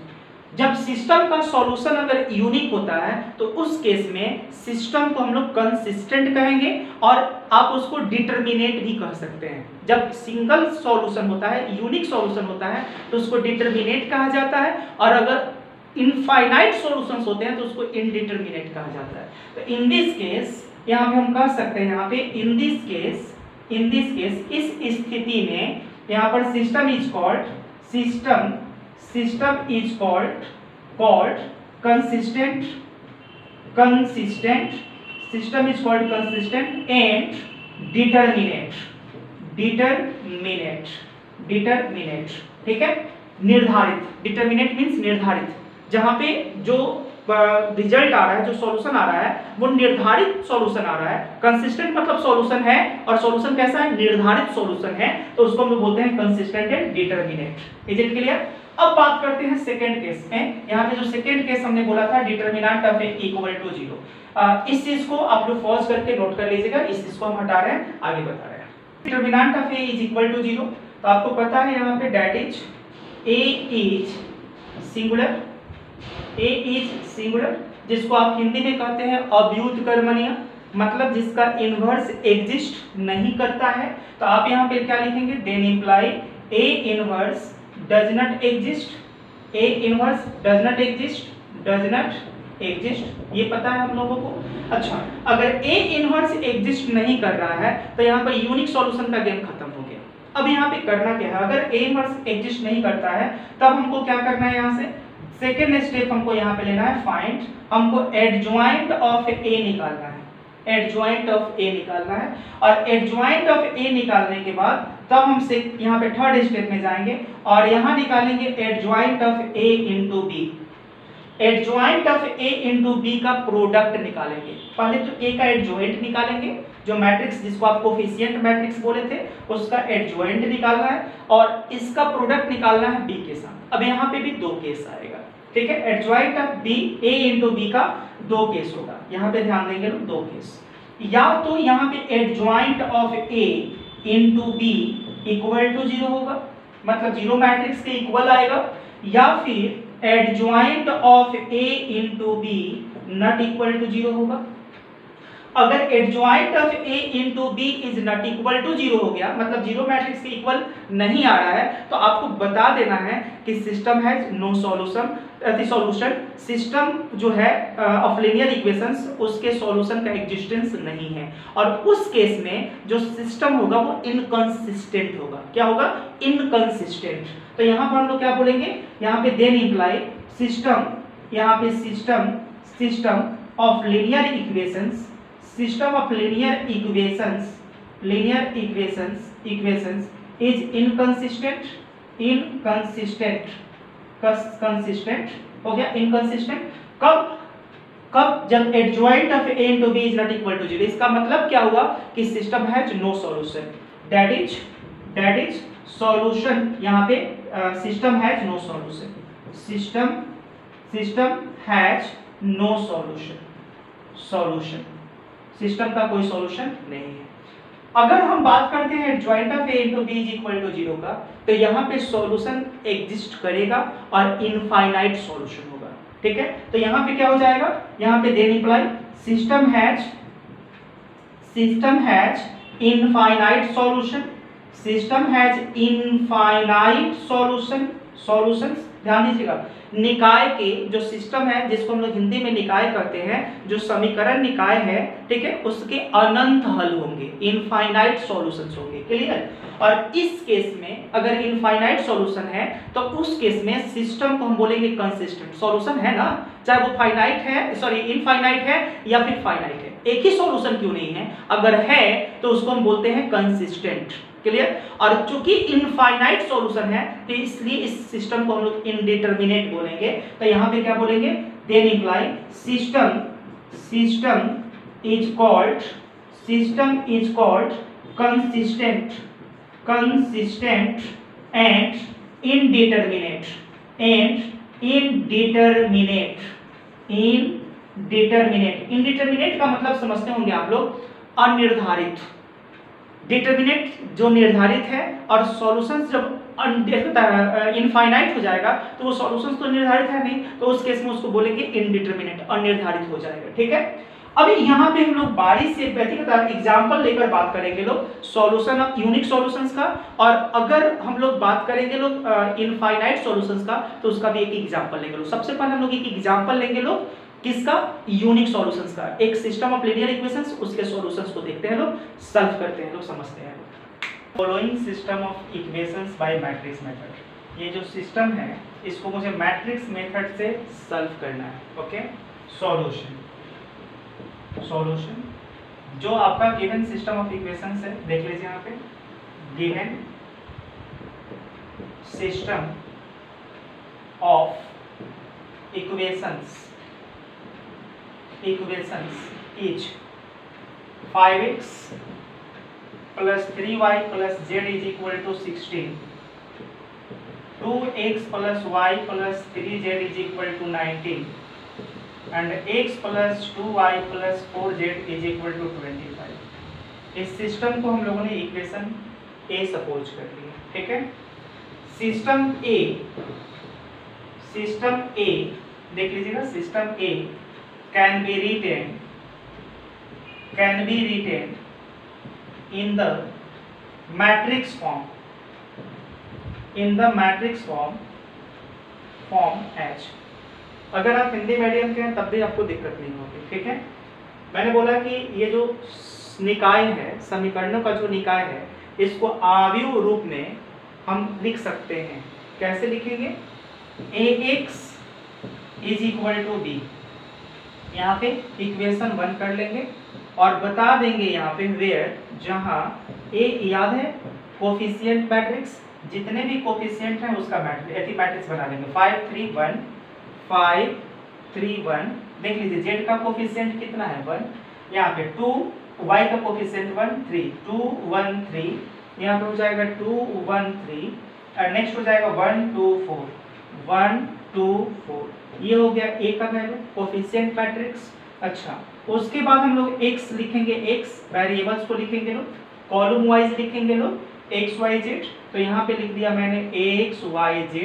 जब सिस्टम का सॉल्यूशन अगर यूनिक होता है तो उस केस में सिस्टम को हम लोग कंसिस्टेंट कहेंगे, और आप उसको डिटरमिनेट भी कह सकते हैं। जब सिंगल सॉल्यूशन होता है, यूनिक सॉल्यूशन होता है तो उसको डिटरमिनेट कहा जाता है, और अगर इनफाइनाइट सॉल्यूशंस होते हैं तो उसको इनडिटरमिनेट कहा जाता है। तो इन दिस केस यहाँ पे हम कह सकते हैं, यहाँ पे इन दिस केस इस स्थिति में यहाँ पर system is called consistent and determinate, ठीक है। निर्धारित, डिटरमिनेट मीन्स निर्धारित, जहाँ पे जो रिजल्ट आ रहा है, जो सॉल्यूशन आ रहा है वो निर्धारित सॉल्यूशन आ रहा है। कंसिस्टेंट मतलब सॉल्यूशन है, और सॉल्यूशन कैसा है, निर्धारित सॉल्यूशन है, तो उसको हम बोलते हैं consistent and determinate. Is it clear? अब बात करते हैं सेकंड केस में। यहाँ पे जो सेकंड केस हमने बोला था determinant of A equal to 0, इस चीज को आप लोग पॉज करके नोट कर लीजिएगा, इस चीज को हम हटा रहे हैं, आगे बता रहे हैं। Determinant of A is equal to 0, तो आपको पता है यहाँ पे that is A is singular, A is singular, जिसको आप हिंदी में कहते हैं अव्युत्क्रमणीय, मतलब जिसका इनवर्स एग्जिस्ट नहीं करता है। तो आप यहाँ पे क्या लिखेंगे, then imply A inverse does not exist, A inverse does not exist, does not exist, ये पता है हम लोगों को। अच्छा, अगर ए इनवर्स एग्जिस्ट नहीं कर रहा है तो यहाँ पर यूनिक सॉल्यूशन का गेम खत्म हो गया। अब यहाँ पे करना क्या है, अगर ए इनवर्स एग्जिस्ट नहीं करता है तब हमको क्या करना है, यहाँ से सेकेंड स्टेप हमको यहाँ पे लेना है फाइंड, हमको एडजॉइंट ऑफ ए निकालना है, एडजॉइंट ऑफ ए निकालना है, और एडजॉइंट ऑफ ए निकालने के बाद तब हम से यहाँ पे थर्ड स्टेप में जाएंगे और यहाँ निकालेंगे adjoint of A into B. Adjoint of A into B का प्रोडक्ट निकालेंगे। पहले तो ए का एडजॉइंट निकालेंगे, जो मैट्रिक्स जिसको आप कोफिशिएंट मैट्रिक्स बोले थे उसका एडजॉइंट निकालना है, और इसका प्रोडक्ट निकालना है बी के साथ। अब यहाँ पे भी दो केस आएगा, ठीक है, adjoint of B, A into B का दो केस होगा, यहाँ पे ध्यान देंगे लोग, दो केस। या तो यहाँ पे adjoint of A into B equal to 0 होगा, मतलब जीरो मैट्रिक्स के इक्वल आएगा, या फिर adjoint of A into B not equal to 0 होगा। अगर adjoint of A into B is not equal to 0 हो गया, मतलब जीरो मैट्रिक्स के इक्वल नहीं आ रहा है, तो आपको बता देना है कि system has no solution, solution system जो है ऑफ लीनियर इक्वेशंस उसके सॉल्यूशन का एग्जिस्टेंस नहीं है, और उस केस में जो सिस्टम होगा वो इनकंसिस्टेंट होगा। क्या होगा? इनकंसिस्टेंट। तो यहाँ पर हम लोग क्या बोलेंगे, यहाँ पे देन इंप्लाई सिस्टम, यहाँ पे system of linear equations, system of linear equations is inconsistent हो गया, इनकंसिस्टेंट। कब जब adjoint of A into B is not equal to 0, इसका मतलब क्या हुआ कि system has no solution, that is solution. यहाँ पे system has no solution, system has no solution, system का कोई सॉल्यूशन नहीं है। अगर हम बात करते हैं adjoint of A into B is equal to 0 का, तो यहाँ पे सॉल्यूशन एग्जिस्ट करेगा और इनफाइनाइट सॉल्यूशन होगा, ठीक है। तो यहाँ पे क्या हो जाएगा, यहाँ पे then imply system has infinite solution, system has infinite solutions. ध्यान दीजिएगा, निकाय के जो सिस्टम है जिसको हम लोग हिंदी में निकाय कहते हैं, जो समीकरण निकाय है, ठीक है, उसके अनंत हल होंगे, इनफाइनाइट सॉल्यूशंस होंगे, क्लियर। और इस केस में अगर इनफाइनाइट सॉल्यूशन है तो उस केस में सिस्टम को हम बोलेंगे कंसिस्टेंट। सॉल्यूशन है ना, चाहे वो फाइनाइट है, सॉरी इनफाइनाइट है या फिर फाइनाइट है, एक ही सॉल्यूशन क्यों नहीं है, अगर है तो उसको हम बोलते हैं कंसिस्टेंट, क्लियर। और चूंकि इनफाइनाइट सॉल्यूशन है तो इसलिए इस सिस्टम को हम लोग इनडिटरमिनेट बोलेंगे। तो यहाँ पे क्या बोलेंगे, then imply system is called consistent and indeterminate का मतलब समझते होंगे आप लोग, अनिर्धारित। डिटरमिनेट जो निर्धारित है, और सॉल्यूशंस जब इनफाइनाइट हो जाएगा तो वो सॉल्यूशंस तो निर्धारित है नहीं, तो उस केस में उसको बोलेंगे इनडिटरमिनेट, अनिर्धारित हो जाएगा, ठीक है। अभी यहाँ पे हम लोग बारी से व्यक्तिगत एग्जांपल लेकर बात करेंगे लोग सॉल्यूशन ऑफ यूनिक सॉल्यूशंस का, और अगर हम लोग बात करेंगे लोग इनफाइनाइट सॉल्यूशंस का तो उसका भी एक एग्जांपल लेंगे लोग। सबसे पहले हम लोग एक एग्जांपल लेंगे लोग किसका, यूनिक सॉल्यूशंस का। एक सिस्टम ऑफ लीनियर इक्वेशंस, उसके सॉल्यूशंस को देखते हैं लोग, सॉल्व करते हैं लोग, समझते हैं। Following system of equations bye matrix method, ये जो सिस्टम है इसको मुझे मैट्रिक्स मेथड से सॉल्व करना है, ओके। सॉल्यूशन जो आपका गिवन सिस्टम ऑफ इक्वेशंस है, देख लीजिए यहाँ पे, given system of equations equations is 5x plus 3y plus z is equal to 16, 2x plus y plus 3z is equal to 19 and x plus 2y plus 4z is equal to 25। इस system को हम लोगों ने equation A suppose कर लिया, ठीक है। System A देख लीजिएगा, system A can be written in the matrix form एच। अगर आप हिंदी मीडियम के हैं तब भी आपको दिक्कत नहीं होगी, ठीक है। मैंने बोला कि ये जो निकाय है, समीकरणों का जो निकाय है, इसको आव्यूह रूप में हम लिख सकते हैं। कैसे लिखेंगे? ax is equal to B, यहाँ पे इक्वेशन 1 कर लेंगे और बता देंगे यहाँ पे वेयर, जहाँ a याद है कोफिशिएंट मैट्रिक्स, जितने भी कोफिशिएंट हैं उसका मैट्रिक्स बना लेंगे। 5 3 1 5 3 1 देख लीजिए, z का कोफिशिएंट कितना है 1, यहाँ पे 2, y का कोफिशिएंट 1 3 2 1 3, यहाँ पे हो जाएगा 2 1 3 और नेक्स्ट हो जाएगा 1 2 4 1 2 4। ये हो गया a का वैल्यू कोफिशिएंट मैट्रिक्स। अच्छा, उसके बाद हम लोग x लिखेंगे, x वेरिएबल्स को लिखेंगे लोग, कॉलम वाइज लिखेंगे लोग x y z। तो यहाँ पे लिख दिया मैंने x y z।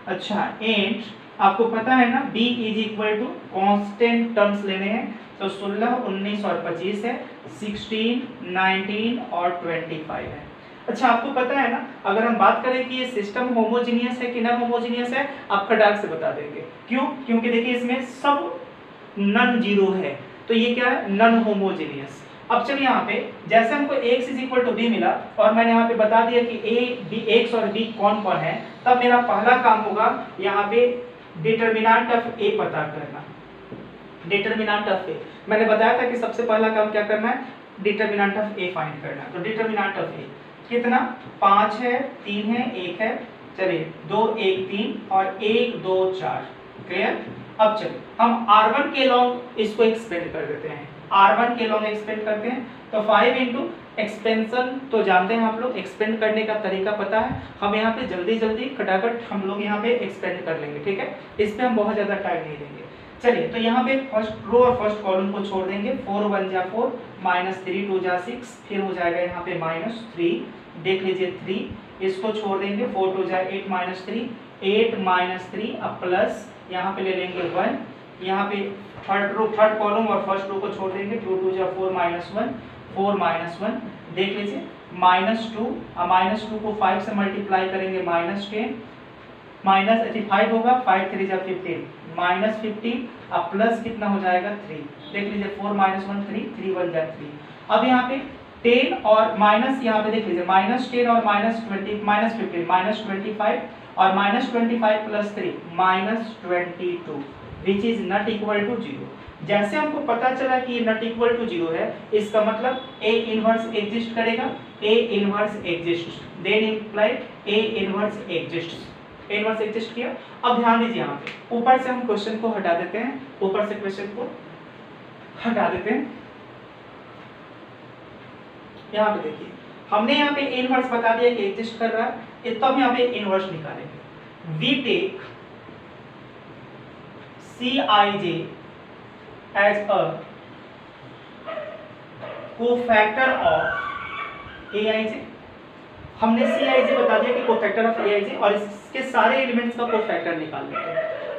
अच्छा, एंड आपको पता है ना b is equal to constant terms लेने हैं, तो 16 19 और 25 है, 16 19 और 25 है। अच्छा, आपको पता है ना, अगर हम बात करें कि ये सिस्टम होमोजीनियस है कि नॉन होमोजीनियस है, आप खटाक से बता देंगे। क्यों? क्योंकि देखिए इसमें सब नॉन जीरो है, तो ये क्या है? Non homogeneous. अब चलिए यहाँ पे जैसे हमको x is equal to B मिला और मैंने यहाँ पे बता दिया कि x और b कौन कौन है, तब मेरा पहला काम होगा यहाँ पे डिटरमिनेंट ऑफ a पता करना। डिटरमिनेंट ऑफ a मैंने बताया था कि सबसे पहला काम क्या करना है, डिटरमिनेंट ऑफ a फाइंड करना। तो डिटरमिनेंट ऑफ a कितना, 5 है 3 है 1 है, चलिए 2 1 3 और 1 2 4। क्लियर? अब चलिए हम r1 के लॉन्ग इसको एक्सपेंड कर देते हैं, r1 के लॉन्ग एक्सपेंड करते हैं। तो 5 इंटू एक्सपेंशन तो जानते हैं आप लोग, एक्सपेंड करने का तरीका पता है, हम यहाँ पे जल्दी खटाखट हम लोग यहाँ पे एक्सपेंड कर लेंगे, ठीक है। इस पे हम बहुत ज़्यादा टाइम नहीं देंगे। चलिए, तो यहाँ पे फर्स्ट रो और फर्स्ट कॉलम को छोड़ देंगे, 4 1 जा 4 -3 2 जा 6, फिर हो जाएगा यहाँ पे -3, देख लीजिए 3, इसको छोड़ देंगे, 4 2 जा 8 -3 8 -3 अब प्लस यहाँ पे ले लेंगे 1, यहाँ पे थर्ड कॉलम और फर्स्ट रो को छोड़ देंगे, 2 2 जा 4 -1 4 -1, देख लीजिए -2, अब -2 को 5 से मल्टीप्लाई करेंगे -10 -5 होगा, 5 3 जा 15 -15 अब प्लस कितना हो जाएगा 3, देख लीजिए 4 -1 3 3 1 जा 3। अब यहाँ पे 10 और माइनस, यहाँ पे देख लीजिए -10 और -20 -15 -25 और -25 plus 3 -22 which is not equal to 0। जैसे हमको पता चला कि ये नॉट इक्वल टू 0 है, इसका मतलब A इनवर्स एग्जिस्ट करेगा, A inverse exist, then imply A inverse exist. A inverse exist किया। अब ध्यान दीजिए, यहाँ पे ऊपर से हम क्वेश्चन को हटा देते हैं, ऊपर से क्वेश्चन को हटा देते हैं। यहाँ पे देखिए हमने यहाँ पे A इनवर्स बता दिया कि एग्जिस्ट कर रहा है, तो हम यहाँ पे इनवर्स निकालेंगे। We take Cij as a cofactor of Aij। हमने Cij बता दिया कि कोफैक्टर ऑफ Aij और इसके सारे एलिमेंट्स का कोफैक्टर निकाल लेते हैं।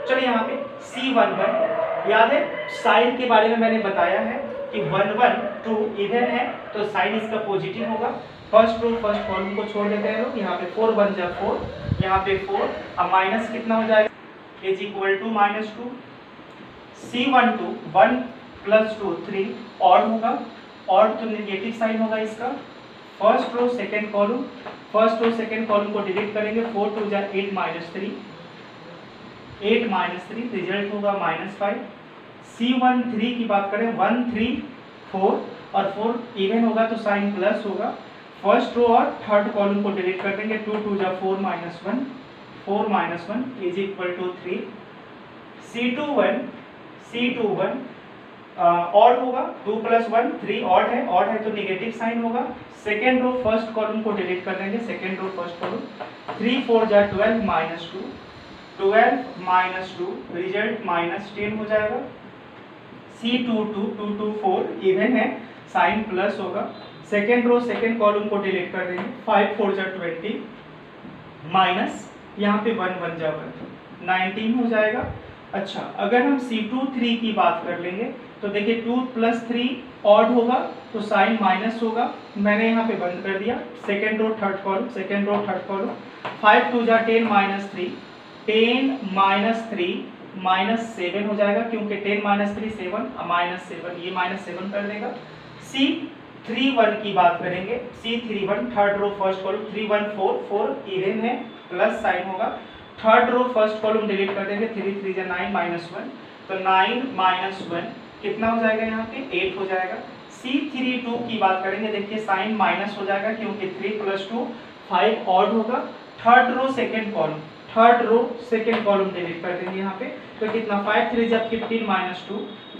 चलिए यहाँ पे C11 याद है, साइन के बारे में मैंने बताया है कि 1 1 2 इवन है तो साइन इसका पॉजिटिव होगा। फर्स्ट रो फर्स्ट कॉलम को छोड़ देते हैं लोग, यहाँ पे 4 1 जा 4, यहाँ पे 4, अब माइनस कितना हो जाएगा, इज इक्वल टू -2। C12 1 + 2 3 और होगा, और तो नेगेटिव साइन होगा इसका। First row second column, first row second column को डिलीट करेंगे, 4 2 जा 8 -3 8 -3 रिजल्ट होगा -5। C13 की बात करें 1 3 4 और 4 इवन होगा तो साइन प्लस होगा। फर्स्ट रो और थर्ड कॉलम को डिलीट कर देंगे, 2 2 जा 4 -1 4 -1 is equal to 3। C21 odd होगा, 2 + 1 3 ऑड है तो नेगेटिव साइन होगा। सेकेंड रो फर्स्ट कॉलम को डिलीट कर देंगे, सेकेंड रो फर्स्ट कॉलम 3 4 जा 12 -2 12 -2 रिजल्ट -10 हो जाएगा। C2 2 2 2 4 इवन है, साइन प्लस होगा। सेकेंड रो सेकेंड कॉलम को डिलीट कर देंगे, 5 4 जा 20 माइनस यहाँ पे 1 1 जा 1 19 हो जाएगा। अच्छा, अगर हम C2 3 की बात कर लेंगे तो देखिए 2 + 3 ऑड होगा तो साइन माइनस होगा, मैंने यहाँ पे बंद कर दिया। सेकेंड रो थर्ड कॉलम 5 2 जा 10 -3 10 -3 -7 हो जाएगा, क्योंकि 10 -3 7 -7 ये -7 कर देगा। C31 की बात करेंगे, C31 third row first column 3 1 4 4 even है, प्लस साइन होगा। Third row first column delete कर देंगे, 3 3 जा 9 -1 तो 9 -1 कितना हो जाएगा, यहाँ पे 8 हो जाएगा। C32 की बात करेंगे, देखिए साइन माइनस हो जाएगा क्योंकि 3 + 2 5 ऑड होगा। Third row second column delete कर देंगे यहाँ पे, तो कितना 5 3 जा 15 -2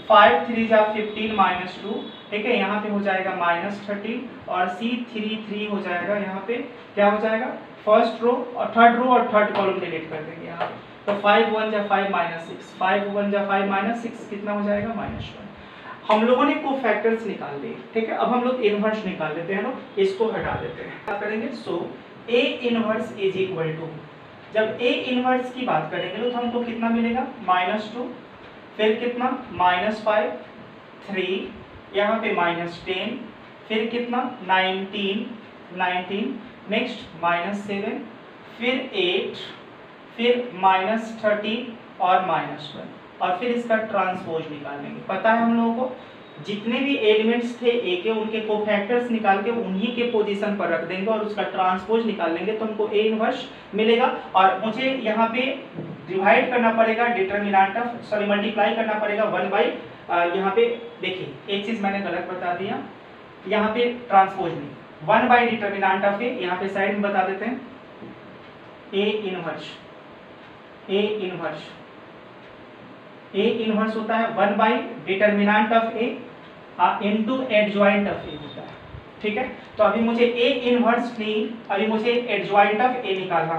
5 3 जा 15 -2, ठीक है, यहाँ पे हो जाएगा -13 और C33 हो जाएगा, यहाँ पे क्या हो जाएगा, फर्स्ट रो और थर्ड कॉलम डिलीट कर देंगे यहाँ पे, तो 5 1 जा 5 -6 5 1 जा 5 -6 कितना हो जाएगा -1। हम लोगों ने कोफैक्टर्स निकाल लिए, ठीक है। अब हम लोग इनवर्स निकाल लेते हैं, लोग इसको हटा देते हैं, क्या करेंगे। So A inverse is equal to, जब A इनवर्स की बात करेंगे तो हमको कितना मिलेगा -2, फिर कितना -5 3 यहाँ पे -10, फिर कितना 19 नेक्स्ट -7 फिर 8 फिर -13 और -1 और फिर इसका ट्रांसपोज निकाल लेंगे। पता है हम लोगों को जितने भी एलिमेंट्स थे ए के, उनके कोफैक्टर्स निकाल के उन्हीं के पोजीशन पर रख देंगे और उसका ट्रांसपोज निकाल लेंगे तो हमको ए इनवर्स मिलेगा। और मुझे यहाँ पे डिवाइड करना पड़ेगा, मल्टीप्लाई करना पड़ेगा 1 बाई, यहाँ पे देखिए एक चीज मैंने गलत बता दिया, यहाँ पे ट्रांसपोज नहीं, 1 बाई डिटर्मिनेंट ऑफ ए, यहाँ पे साइड में बता देते हैं ए इनवर्स होता है 1 by determinant of A into adjoint of A होता है, ठीक है। तो अभी मुझे ए इनवर्स नहीं, अभी मुझे एडजॉइंट ऑफ ए निकालना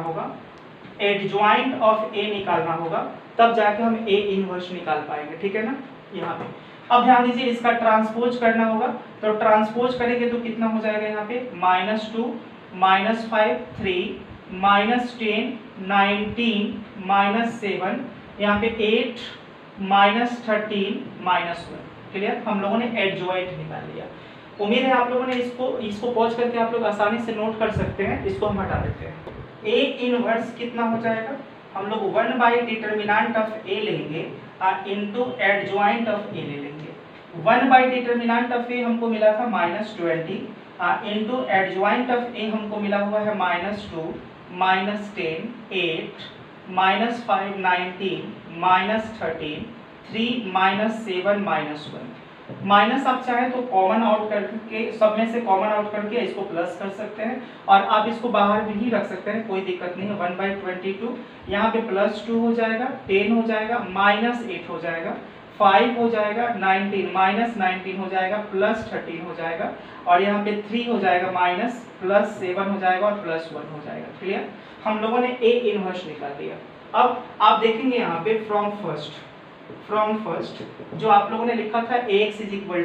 होगा, तब जाके हम ए इनवर्स निकाल पाएंगे, ठीक है ना। यहाँ पे अब ध्यान दीजिए, इसका ट्रांसपोज करना होगा, तो ट्रांसपोज करेंगे तो कितना हो जाएगा, यहाँ पे -2 -5 3 -10 19 -7 यहाँ पे 8 -13 -1, क्लियर। हम लोगों ने एडजॉइंट निकाल लिया। उम्मीद है आप लोगों ने इसको पॉज करके आप लोग आसानी से नोट कर सकते हैं। इसको हम हटा देते हैं। ए इनवर्स कितना हो जाएगा, हम लोग 1 बाई डिटर्मिनेंट ऑफ ए लेंगे इनटू एडजॉइंट ऑफ ए ले लेंगे। 1 बाई डिटर्मिनेंट ऑफ ए हमको मिला था -20 इनटू एडजॉइंट ऑफ ए हमको मिला हुआ है -2 -10 8 -5 19 -13 3 -7 -1 माइनस आप चाहे तो कॉमन आउट करके, सब में से कॉमन आउट करके इसको प्लस कर सकते हैं और आप इसको बाहर भी रख सकते हैं, कोई दिक्कत नहीं है। 1/22 यहाँ पे +2 हो जाएगा, 10 हो जाएगा, -8 हो जाएगा, 5 हो जाएगा, 19 -19 हो जाएगा, +13 हो जाएगा और यहाँ पे 3 हो जाएगा, +7 हो जाएगा और +1 हो जाएगा, क्लियर। हम लोगों ने ए इनवर्स निकाल लिया। अब आप देखेंगे यहाँ पे फ्रॉम फर्स्ट जो आप लोगों ने लिखा था ax is equal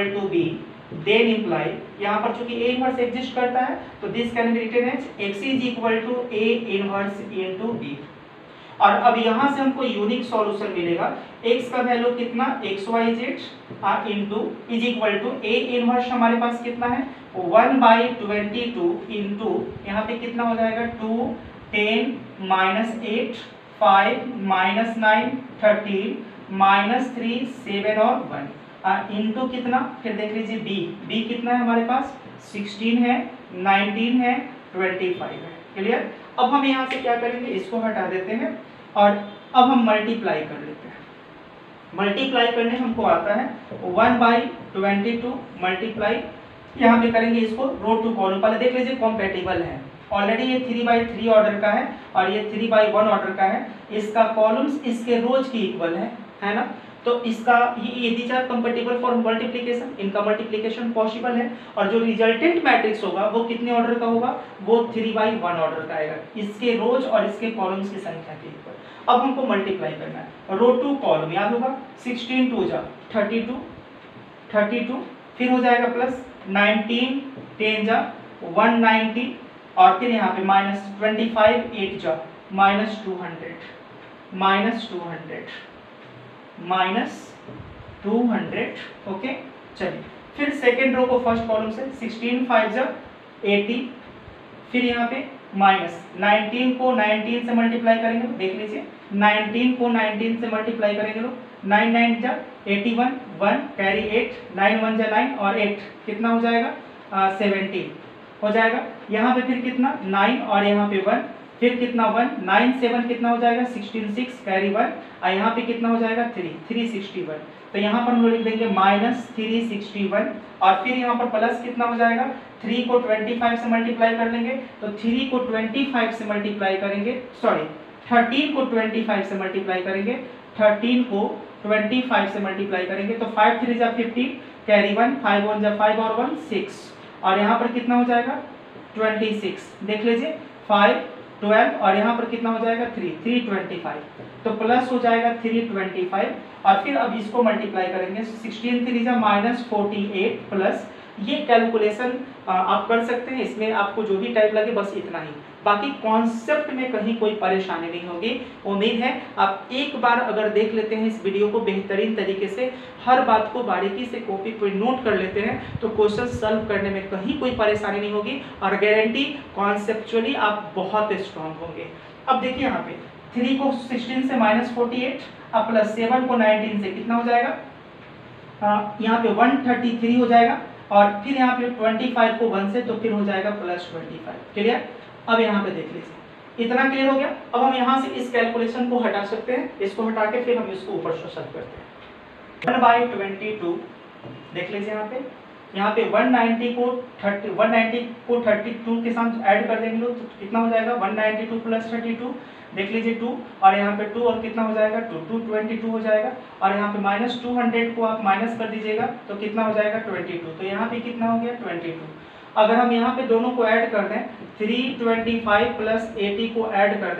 to B, then imply, यहाँ पर चूंकि a इनवर्स एग्जिस्ट करता है तो this can be written as x is equal to a inverse into b। और अब यहाँ से हमको यूनिक सॉल्यूशन मिलेगा, x का वैल्यू कितना xyz into is equal to a inverse हमारे पास कितना है 1/22 इनटू यहाँ पे कितना हो जाएगा 2 10 -8 5 -9 13 -3 7 और 1 इनटू कितना, फिर देख लीजिए b कितना है हमारे पास 16 है 19 है 25 है, क्लियर। अब हम यहाँ से क्या करेंगे, इसको हटा देते हैं और अब हम मल्टीप्लाई कर लेते हैं। मल्टीप्लाई करने हमको आता है 1/22 मल्टीप्लाई, यहाँ पे करेंगे इसको रो टू कॉलम, पहले देख लीजिए कॉम्पेटिबल है, ऑलरेडी ये 3/3 ऑर्डर का है और ये 3/1 ऑर्डर का है, इसका कॉलम्स इसके रोज की इक्वल है ना। तो इसका ये these are compatible for multiplication, इनका मल्टीप्लिकेशन पॉसिबल है। और जो रिजल्टेंट मैट्रिक्स होगा वो कितने ऑर्डर का होगा, वो 3/1 ऑर्डर का आएगा, इसके रोज और इसके कॉलम्स की संख्या के ऊपर। अब हमको मल्टीप्लाई करना है, रो टू कॉलम याद होगा, 16 2 जा 32, फिर हो जाएगा प्लस 19 10 जा 190, और फिर यहाँ पे -25 8 जा -200, ओके। चलिए फिर सेकेंड रो को फर्स्ट कॉलम से 16 5 जा 80, फिर यहाँ पे -19 को 19 से मल्टीप्लाई करेंगे, देख लीजिए 19 को 19 से मल्टीप्लाई करेंगे लोग, 9 9 जा 81 1 कैरी 8 9 1 जा 9 और 8 कितना हो जाएगा 17 हो जाएगा। यहाँ पे फिर कितना 9 और यहाँ पे 1, फिर कितना 1 9 7 कितना हो जाएगा 16 6 कैरी 1, और यहाँ पे कितना हो जाएगा 361। तो यहाँ पर हम लोग लिख देंगे -361, और फिर यहाँ पर प्लस कितना हो जाएगा, 3 को 25 से मल्टीप्लाई कर लेंगे, तो 3 को 25 से मल्टीप्लाई करेंगे, सॉरी 13 को 25 से मल्टीप्लाई करेंगे, 13 को 25 से मल्टीप्लाई करेंगे, तो 5 3 जा 15 कैरी 1 5 1 जा 5 और 1 6, और यहाँ पर कितना हो जाएगा 26, देख लीजिए 5 12, और यहाँ पर कितना हो जाएगा 325, तो प्लस हो जाएगा 325, और फिर अब इसको मल्टीप्लाई करेंगे, 16 3 जा -48 प्लस, ये कैलकुलेशन आप कर सकते हैं, इसमें आपको जो भी टाइप लगे बस इतना ही, बाकी कॉन्सेप्ट में कहीं कोई परेशानी नहीं होगी। उम्मीद है आप एक बार अगर देख लेते हैं इस वीडियो को बेहतरीन तरीके से, हर बात को बारीकी से कॉपी पर नोट कर लेते हैं, तो क्वेश्चन सॉल्व करने में कहीं कोई परेशानी नहीं होगी, और गारंटी कॉन्सेप्चुअली आप बहुत स्ट्रांग होंगे। अब देखिए यहाँ पे 3 को 16 से -48, अब प्लस 7 को 19 से कितना हो जाएगा, यहाँ पे 133 हो जाएगा, और फिर यहाँ पे 25 को 1 से, तो फिर हो जाएगा +25। क्लियर। अब यहाँ पे देख लीजिए इतना क्लियर हो गया। अब हम यहाँ से इस कैलकुलेशन को हटा सकते हैं, इसको हटा के फिर हम इसको ऊपर से सॉल्व करते हैं। 1/22 देख लीजिए यहाँ पे 190 को 32 के साथ ऐड कर देंगे लोग, तो कितना हो जाएगा 192 + 32, देख लीजिए 2, और यहाँ पे 2 और कितना हो जाएगा 222 हो जाएगा, और यहाँ पे -200 को आप माइनस कर दीजिएगा, तो कितना हो जाएगा 22, तो यहाँ पे कितना हो गया 22। अगर हम यहाँ पे दोनों को ऐड कर दें, 325 + 80 को ऐड कर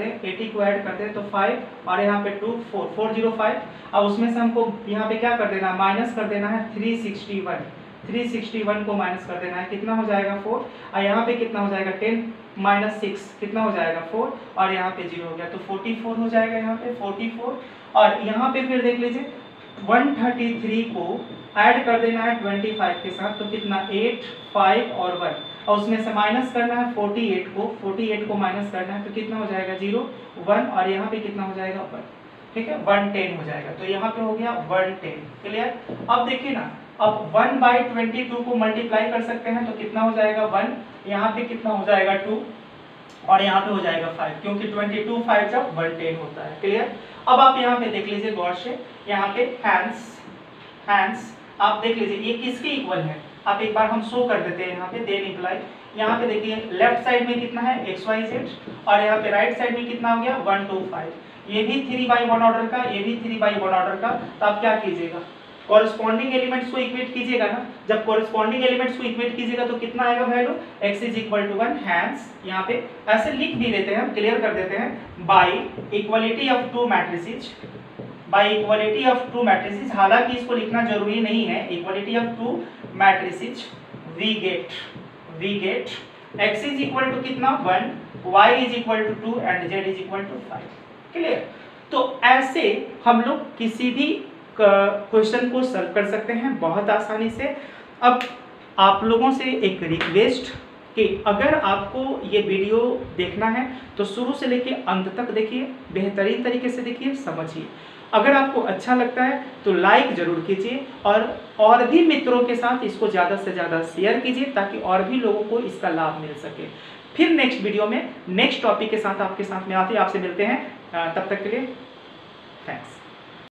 दें, तो 5, और यहाँ पे 2 405, अब उसमें से हमको यहाँ पे क्या कर देना है, माइनस कर देना है 361 को माइनस कर देना है, कितना हो जाएगा 4, और यहाँ पे कितना हो जाएगा 10 - 6 कितना हो जाएगा 4, और यहाँ पे 0 हो गया, तो 44 हो जाएगा यहाँ पे 44। और यहाँ पे फिर देख लीजिए 133 को ऐड कर देना है 25 के साथ, तो कितना 8 5 और 1, और उसमें से माइनस करना है 48 को माइनस करना है, तो कितना हो जाएगा 0 1, और यहाँ पे कितना हो जाएगा 1, ठीक है 110 हो जाएगा, तो यहाँ पे हो गया 110। क्लियर। अब देखिए ना, अब 1/22 को मल्टीप्लाई कर सकते हैं, तो कितना हो जाएगा 1, यहाँ पे कितना हो जाएगा 2, और यहाँ पे हो जाएगा 5, क्योंकि 22 5 जब 110 होता है। क्लियर। अब आप यहाँ पे देख लीजिए गौर से, यहाँ पे हैंड्स आप देख लीजिए ये किसके इक्वल है, आप एक बार हम शो कर देते हैं यहाँ पे, देन इम्प्लाई। यहाँ पे देखिए लेफ्ट साइड में कितना है XYZ, और यहाँ पे राइट साइड में कितना हो गया 1 2 5, ये भी 3/1 ऑर्डर का, ये भी 3/1 ऑर्डर का। तो आप क्या कीजिएगा, कॉरेस्पॉन्डिंग एलिमेंट्स को इक्वेट कीजिएगा ना, जब कॉरेस्पॉन्डिंग एलिमेंट्स को इक्वेट कीजिएगा तो कितना आएगा वैल्यू, x = 1 हैंड्स, यहाँ पे ऐसे लिख भी देते हैं, हम क्लियर कर देते हैं, by equality of two matrices, हालांकि इसको लिखना जरूरी नहीं है, equality of two matrices we get x = कितना 1, y = 2 एंड z = 5। क्लियर। तो ऐसे हम लोग किसी भी क्वेश्चन को सॉल्व कर सकते हैं बहुत आसानी से। अब आप लोगों से एक रिक्वेस्ट कि अगर आपको ये वीडियो देखना है तो शुरू से लेके अंत तक देखिए, बेहतरीन तरीके से देखिए, समझिए। अगर आपको अच्छा लगता है तो लाइक ज़रूर कीजिए, और भी मित्रों के साथ इसको ज़्यादा से ज़्यादा शेयर कीजिए, ताकि और भी लोगों को इसका लाभ मिल सके। फिर नेक्स्ट वीडियो में नेक्स्ट टॉपिक के साथ आपके साथ में आते आपसे मिलते हैं, तब तक के लिए थैंक्स।